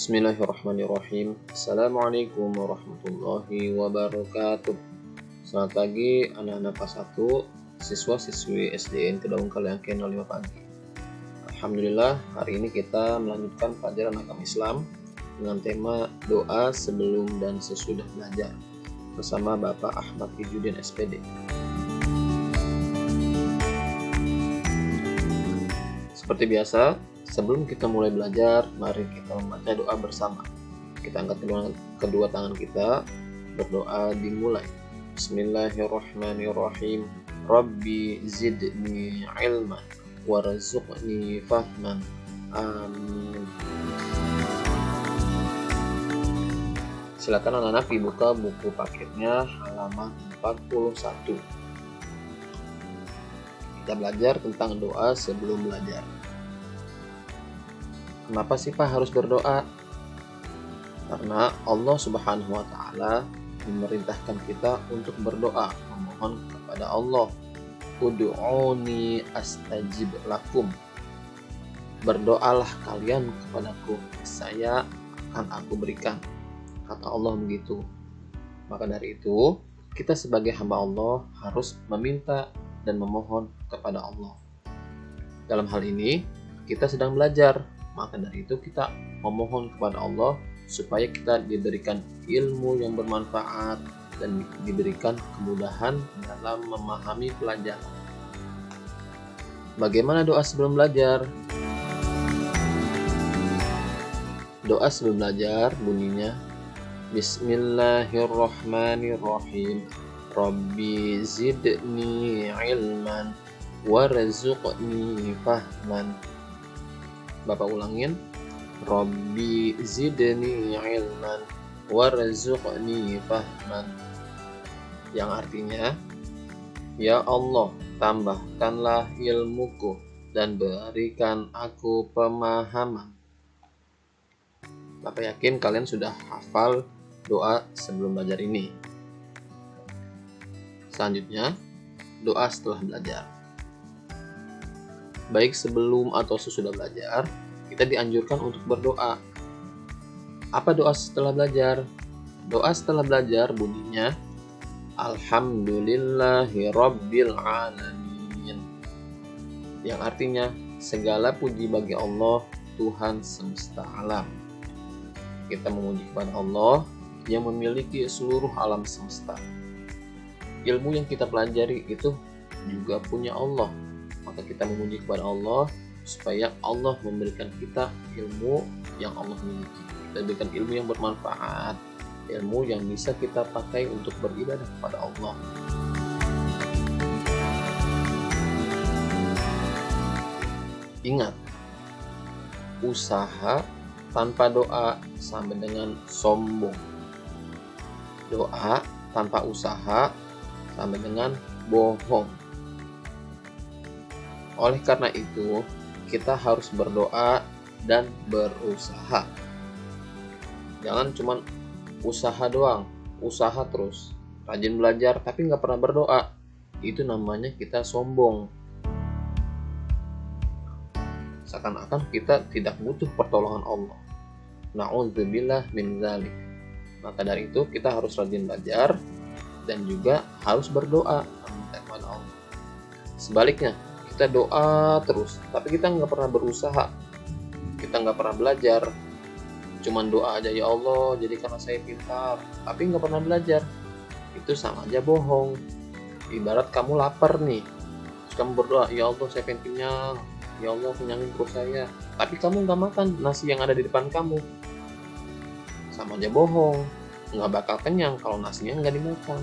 Bismillahirrahmanirrahim. Assalamualaikum warahmatullahi wabarakatuh. Selamat pagi anak-anak kelas 1, siswa-siswi SDN Kedaung Kaliangke 05 pagi. Alhamdulillah, hari ini kita melanjutkan pelajaran agama Islam dengan tema doa sebelum dan sesudah belajar bersama Bapak Ahmad Fijuddin SPD. Seperti biasa, sebelum kita mulai belajar, mari kita membaca doa bersama. Kita angkat kedua tangan kita, berdoa dimulai. Bismillahirrahmanirrahim. Rabbi zidni ilman warzuqni fahman. Amin. Silakan anak-anak dibuka buku paketnya halaman 41. Kita belajar tentang doa sebelum belajar. Kenapa sih Pak harus berdoa? Karena Allah Subhanahu wa Ta'ala memerintahkan kita untuk berdoa, memohon kepada Allah. Ud'uni astajib lakum. Berdoalah kalian kepadaku, saya akan aku berikan. Kata Allah begitu. Maka dari itu, kita sebagai hamba Allah harus meminta dan memohon kepada Allah. Dalam hal ini, kita sedang belajar. Maka dari itu kita memohon kepada Allah supaya kita diberikan ilmu yang bermanfaat dan diberikan kemudahan dalam memahami pelajaran. Bagaimana doa sebelum belajar? Doa sebelum belajar bunyinya Bismillahirrahmanirrahim. Rabbi zidni ilman warzuqni fahman. Bapak ulangin. Rabbi zidni ilman warzuqni fahman. Yang artinya, ya Allah, tambahkanlah ilmuku dan berikan aku pemahaman. Bapak yakin kalian sudah hafal doa sebelum belajar ini. Selanjutnya, doa setelah belajar. Baik sebelum atau sesudah belajar, kita dianjurkan untuk berdoa. Apa doa setelah belajar? Doa setelah belajar bunyinya Alhamdulillahi Rabbil Alamin. Yang artinya, segala puji bagi Allah, Tuhan semesta alam. Kita memuji kepada Allah yang memiliki seluruh alam semesta. Ilmu yang kita pelajari itu juga punya Allah. Maka kita memuji kepada Allah supaya Allah memberikan kita ilmu yang Allah miliki. Kita berikan ilmu yang bermanfaat, ilmu yang bisa kita pakai untuk beribadah kepada Allah. Ingat, usaha tanpa doa sama dengan sombong. Doa tanpa usaha sama dengan bohong. Oleh karena itu, kita harus berdoa dan berusaha. Jangan cuma usaha doang, usaha terus. Rajin belajar tapi nggak pernah berdoa. Itu namanya kita sombong. Seakan-akan kita tidak butuh pertolongan Allah. Na'udzubillah min dzalik. Maka dari itu kita harus rajin belajar dan juga harus berdoa kepada Allah. Sebaliknya, kita doa terus, tapi kita nggak pernah berusaha, kita nggak pernah belajar, cuman doa aja, ya Allah jadikanlah saya pintar, tapi nggak pernah belajar. Itu sama aja bohong. Ibarat kamu lapar nih, terus kamu berdoa, ya Allah saya pengen kenyang, ya Allah kenyangin perut saya, tapi kamu nggak makan nasi yang ada di depan kamu. Sama aja bohong, nggak bakal kenyang kalau nasinya nggak dimakan.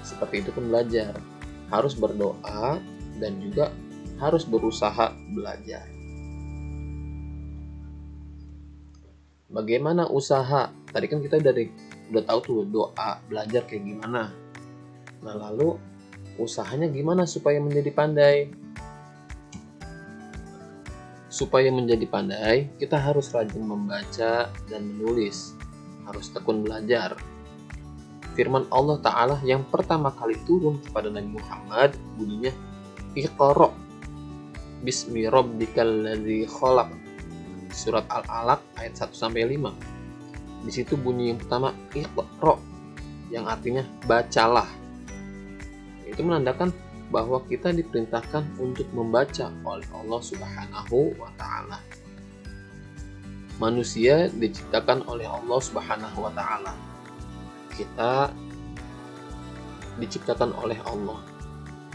Seperti itu pun belajar, harus berdoa dan juga harus berusaha belajar. Bagaimana usaha? Tadi kan kita udah tahu tuh doa belajar kayak gimana. Nah lalu usahanya gimana supaya menjadi pandai? Supaya menjadi pandai, kita harus rajin membaca dan menulis. Harus tekun belajar. Firman Allah Ta'ala yang pertama kali turun kepada Nabi Muhammad bunyinya Iqra bismi rabbikal ladzi khalaq surat Al-Alaq ayat 1 sampai 5. Di situ bunyi yang pertama Iqra, yang artinya bacalah. Itu menandakan bahwa kita diperintahkan untuk membaca oleh Allah Subhanahu wa taala. Manusia diciptakan oleh Allah Subhanahu wa taala. Kita diciptakan oleh Allah.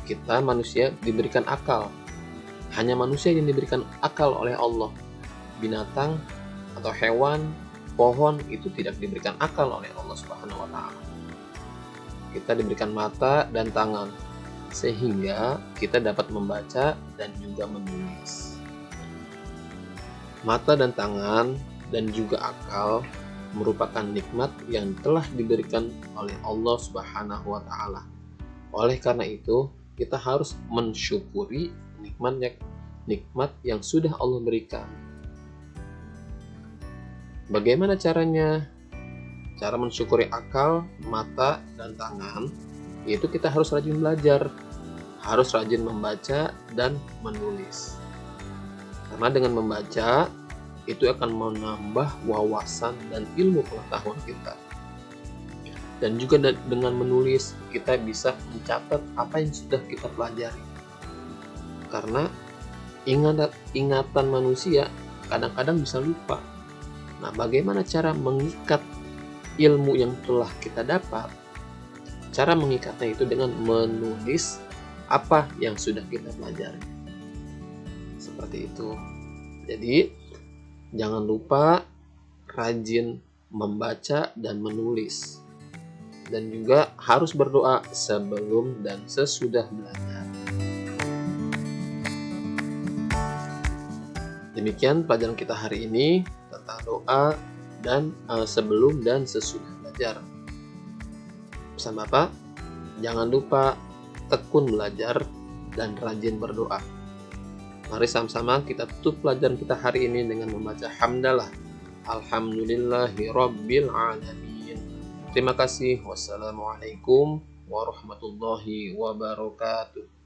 Kita manusia diberikan akal. Hanya manusia yang diberikan akal oleh Allah. Binatang atau hewan, pohon itu tidak diberikan akal oleh Allah Subhanahu wa taala. Kita diberikan mata dan tangan sehingga kita dapat membaca dan juga menulis. Mata dan tangan dan juga akal merupakan nikmat yang telah diberikan oleh Allah Subhanahu wa taala. Oleh karena itu, kita harus mensyukuri nikmat yang sudah Allah berikan. Bagaimana caranya? Cara mensyukuri akal, mata, dan tangan, yaitu kita harus rajin belajar, harus rajin membaca dan menulis. Karena dengan membaca, itu akan menambah wawasan dan ilmu pengetahuan kita. Dan juga dengan menulis, kita bisa mencatat apa yang sudah kita pelajari. Karena ingatan manusia kadang-kadang bisa lupa. Nah, bagaimana cara mengikat ilmu yang telah kita dapat? Cara mengikatnya itu dengan menulis apa yang sudah kita pelajari. Seperti itu. Jadi, jangan lupa rajin membaca dan menulis. Dan juga harus berdoa sebelum dan sesudah belajar. Demikian pelajaran kita hari ini tentang doa dan sebelum dan sesudah belajar. Pesan Bapak, jangan lupa tekun belajar dan rajin berdoa. Mari sama-sama kita tutup pelajaran kita hari ini dengan membaca hamdalah. Alhamdulillahi Rabbil Alamin. Terima kasih. Wassalamualaikum warahmatullahi wabarakatuh.